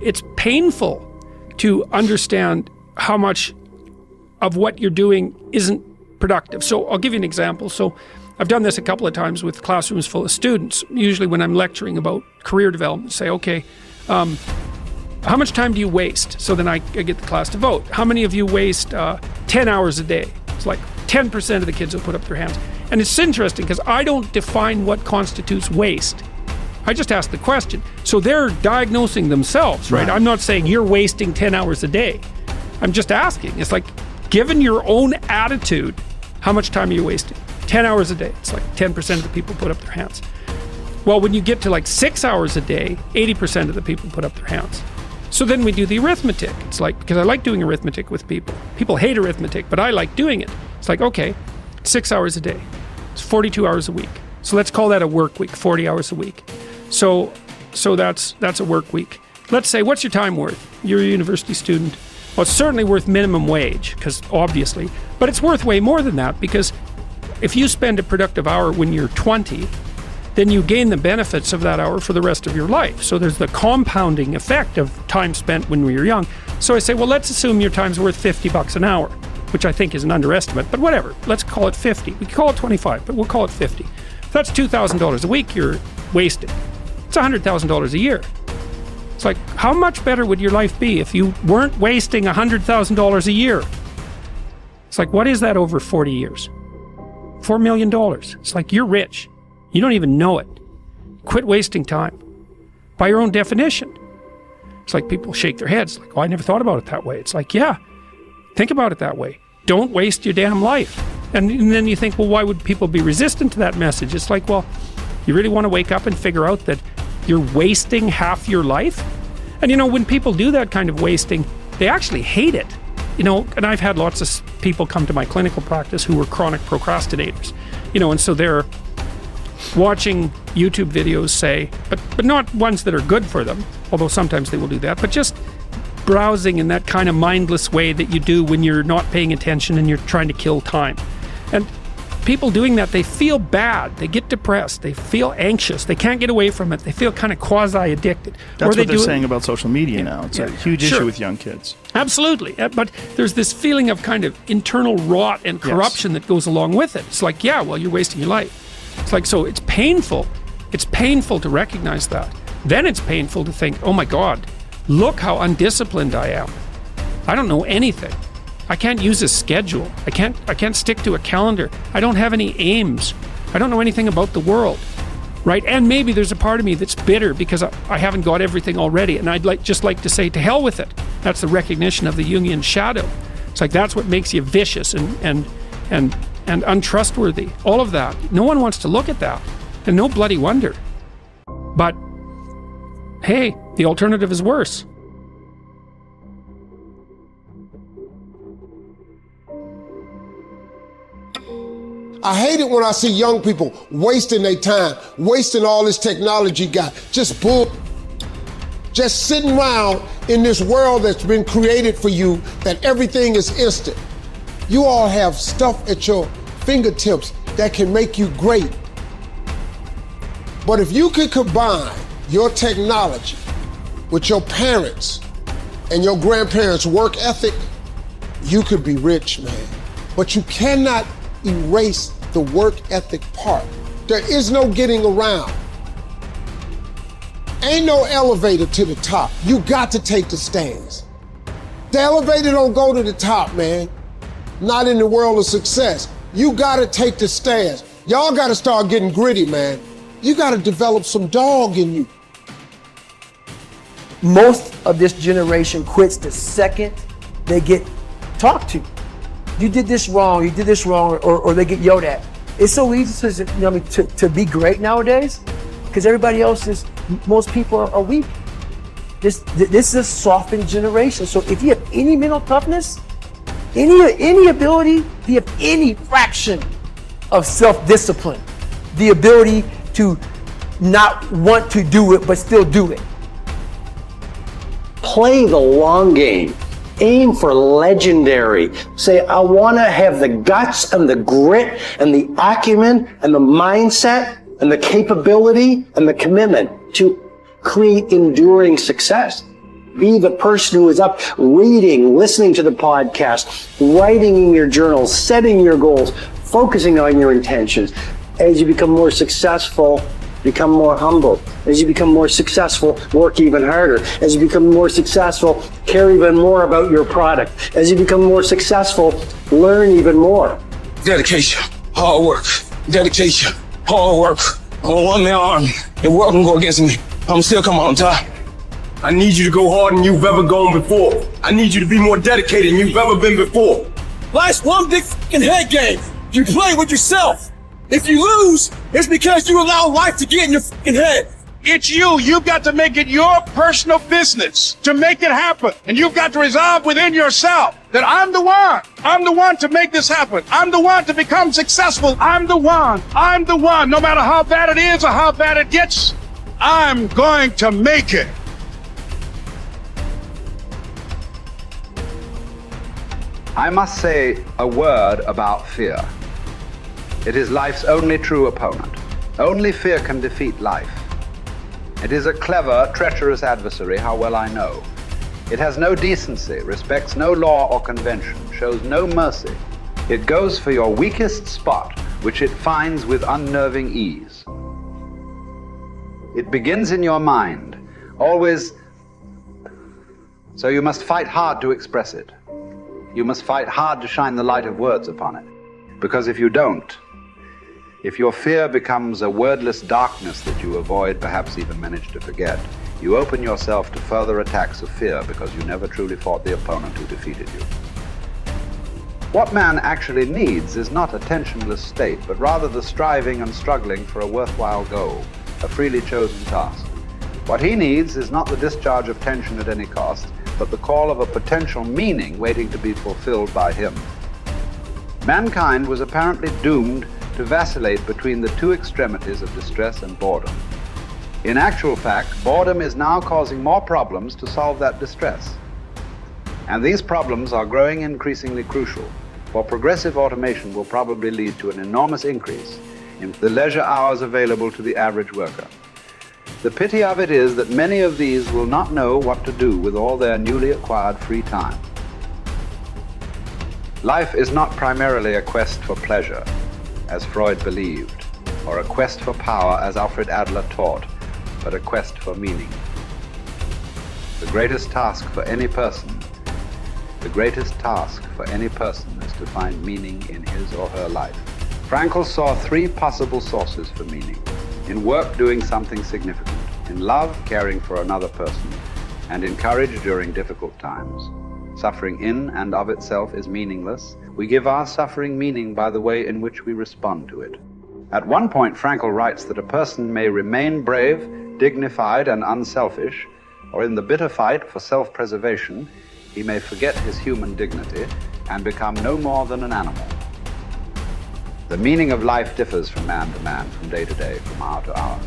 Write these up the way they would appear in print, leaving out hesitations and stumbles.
it's painful to understand how much of what you're doing isn't productive. So I'll give you an example. So I've done this a couple of times with classrooms full of students. Usually when I'm lecturing about career development, say, okay, how much time do you waste? So then I get the class to vote. How many of you waste 10 hours a day? It's like 10% of the kids will put up their hands. And it's interesting because I don't define what constitutes waste. I just ask the question. So they're diagnosing themselves, right? I'm not saying you're wasting 10 hours a day. I'm just asking. It's like, given your own attitude, how much time are you wasting? 10 hours a day. It's like 10% of the people put up their hands. Well, when you get to like 6 hours a day, 80% of the people put up their hands. So then we do the arithmetic. It's like, because I like doing arithmetic with people. People hate arithmetic, but I like doing it. It's like, okay, 6 hours a day. It's 42 hours a week. So let's call that a work week, 40 hours a week. So that's a work week. Let's say, what's your time worth? You're a university student. Well, it's certainly worth minimum wage, because obviously, but it's worth way more than that, because if you spend a productive hour when you're 20, then you gain the benefits of that hour for the rest of your life. So there's the compounding effect of time spent when we were young. So I say, well, let's assume your time's worth $50 an hour, which I think is an underestimate, but whatever. Let's call it 50. We can call it 25, but we'll call it 50. If that's $2,000 a week you're wasting. It's $100,000 a year. It's like, how much better would your life be if you weren't wasting $100,000 a year? It's like, what is that over 40 years? $4 million. It's like, you're rich. You don't even know it. Quit wasting time. By your own definition. It's like people shake their heads, like, oh, I never thought about it that way. It's like, yeah, think about it that way. Don't waste your damn life. And then you think, well, why would people be resistant to that message? It's like, well, you really want to wake up and figure out that you're wasting half your life? And you know, when people do that kind of wasting, they actually hate it. You know, and I've had lots of people come to my clinical practice who were chronic procrastinators. You know, and so they're watching YouTube videos, say, but not ones that are good for them, although sometimes they will do that, but just browsing in that kind of mindless way that you do when you're not paying attention and you're trying to kill time. And people doing that, they feel bad, they get depressed, they feel anxious, they can't get away from it, they feel kind of quasi-addicted. That's what they're saying about social media now. It's a huge issue with young kids. Absolutely, but there's this feeling of kind of internal rot and corruption that goes along with it. It's like, yeah, well, you're wasting your life. It's like, so it's painful. It's painful to recognize that. Then it's painful to think, oh my God, look how undisciplined I am. I don't know anything. I can't use a schedule. I can't stick to a calendar. I don't have any aims. I don't know anything about the world, right? And maybe there's a part of me that's bitter because I haven't got everything already, and I'd just like to say, to hell with it. That's the recognition of the Jungian shadow. It's like, that's what makes you vicious and untrustworthy. All of that. No one wants to look at that, and no bloody wonder. But hey, the alternative is worse. I hate it when I see young people wasting their time, wasting all this technology got, just sitting around in this world that's been created for you, that everything is instant. You all have stuff at your fingertips that can make you great. But if you could combine your technology with your parents and your grandparents' work ethic, you could be rich, man. But you cannot erase the work ethic part. There is no getting around. Ain't no elevator to the top. You got to take the stairs. The elevator don't go to the top, man. Not in the world of success. You gotta take the stairs. Y'all gotta start getting gritty, man. You gotta develop some dog in you. Most of this generation quits the second they get talked to. You did this wrong, or they get yelled at. It's so easy to be great nowadays because everybody else is, most people are weak. This is a softened generation. So if you have any mental toughness, any ability, if you have any fraction of self-discipline, the ability to not want to do it but still do it. Play the long game. Aim for legendary. Say, I want to have the guts and the grit and the acumen and the mindset and the capability and the commitment to create enduring success. Be the person who is up reading, listening to the podcast, writing in your journal, setting your goals, focusing on your intentions. As you become more successful, become more humble. As you become more successful, work even harder. As you become more successful, care even more about your product. As you become more successful, learn even more. Dedication, hard work. Dedication, hard work. I'm a one-man army. The world can go against me. I'm still coming on top. I need you to go harder than you've ever gone before. I need you to be more dedicated than you've ever been before. Life's one big fucking head game. You play with yourself. If you lose, it's because you allow life to get in your fucking head. It's you. You've got to make it your personal business to make it happen. And you've got to resolve within yourself that I'm the one. I'm the one to make this happen. I'm the one to become successful. I'm the one. I'm the one. No matter how bad it is or how bad it gets, I'm going to make it. I must say a word about fear. It is life's only true opponent. Only fear can defeat life. It is a clever, treacherous adversary, how well I know. It has no decency, respects no law or convention, shows no mercy. It goes for your weakest spot, which it finds with unnerving ease. It begins in your mind, always, so you must fight hard to express it. You must fight hard to shine the light of words upon it. Because if you don't, if your fear becomes a wordless darkness that you avoid, perhaps even manage to forget, you open yourself to further attacks of fear because you never truly fought the opponent who defeated you. What man actually needs is not a tensionless state, but rather the striving and struggling for a worthwhile goal, a freely chosen task. What he needs is not the discharge of tension at any cost, but the call of a potential meaning waiting to be fulfilled by him. Mankind was apparently doomed to vacillate between the two extremities of distress and boredom. In actual fact, boredom is now causing more problems to solve that distress. And these problems are growing increasingly crucial, for progressive automation will probably lead to an enormous increase in the leisure hours available to the average worker. The pity of it is that many of these will not know what to do with all their newly acquired free time. Life is not primarily a quest for pleasure, as Freud believed, or a quest for power, as Alfred Adler taught, but a quest for meaning. The greatest task for any person is to find meaning in his or her life. Frankl saw three possible sources for meaning: in work, doing something significant; in love, caring for another person; and in courage during difficult times. Suffering in and of itself is meaningless. We give our suffering meaning by the way in which we respond to it. At one point, Frankl writes that a person may remain brave, dignified, and unselfish, or in the bitter fight for self-preservation, he may forget his human dignity and become no more than an animal. The meaning of life differs from man to man, from day to day, from hour to hour.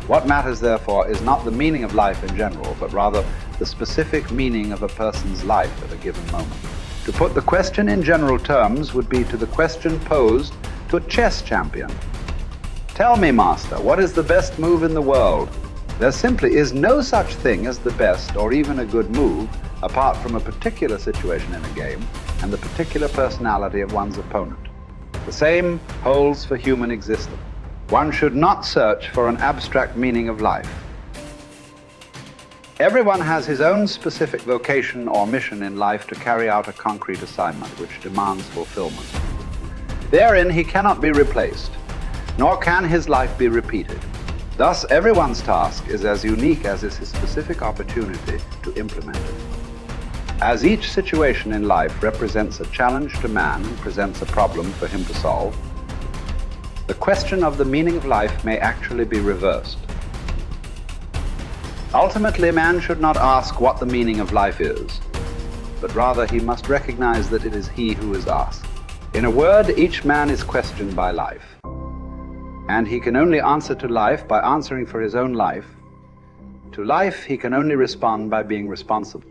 What matters, therefore, is not the meaning of life in general, but rather the specific meaning of a person's life at a given moment. To put the question in general terms would be to the question posed to a chess champion. Tell me, master, what is the best move in the world? There simply is no such thing as the best or even a good move apart from a particular situation in a game and the particular personality of one's opponent. The same holds for human existence. One should not search for an abstract meaning of life. Everyone has his own specific vocation or mission in life to carry out a concrete assignment which demands fulfillment. Therein he cannot be replaced, nor can his life be repeated. Thus, everyone's task is as unique as is his specific opportunity to implement it. As each situation in life represents a challenge to man and presents a problem for him to solve, the question of the meaning of life may actually be reversed. Ultimately, man should not ask what the meaning of life is, but rather he must recognize that it is he who is asked. In a word, each man is questioned by life, and he can only answer to life by answering for his own life. To life, he can only respond by being responsible.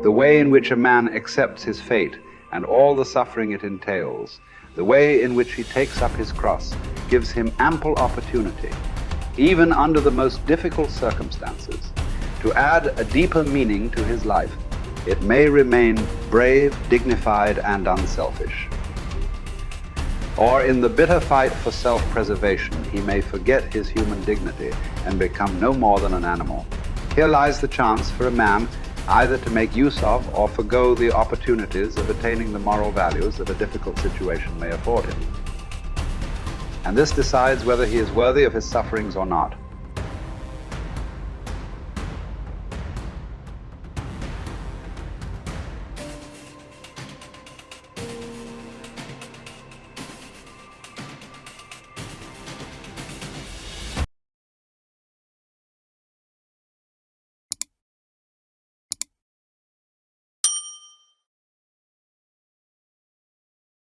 The way in which a man accepts his fate and all the suffering it entails, the way in which he takes up his cross, gives him ample opportunity, even under the most difficult circumstances, to add a deeper meaning to his life, it may remain brave, dignified, and unselfish. Or in the bitter fight for self-preservation, he may forget his human dignity and become no more than an animal. Here lies the chance for a man either to make use of or forgo the opportunities of attaining the moral values that a difficult situation may afford him. And this decides whether he is worthy of his sufferings or not.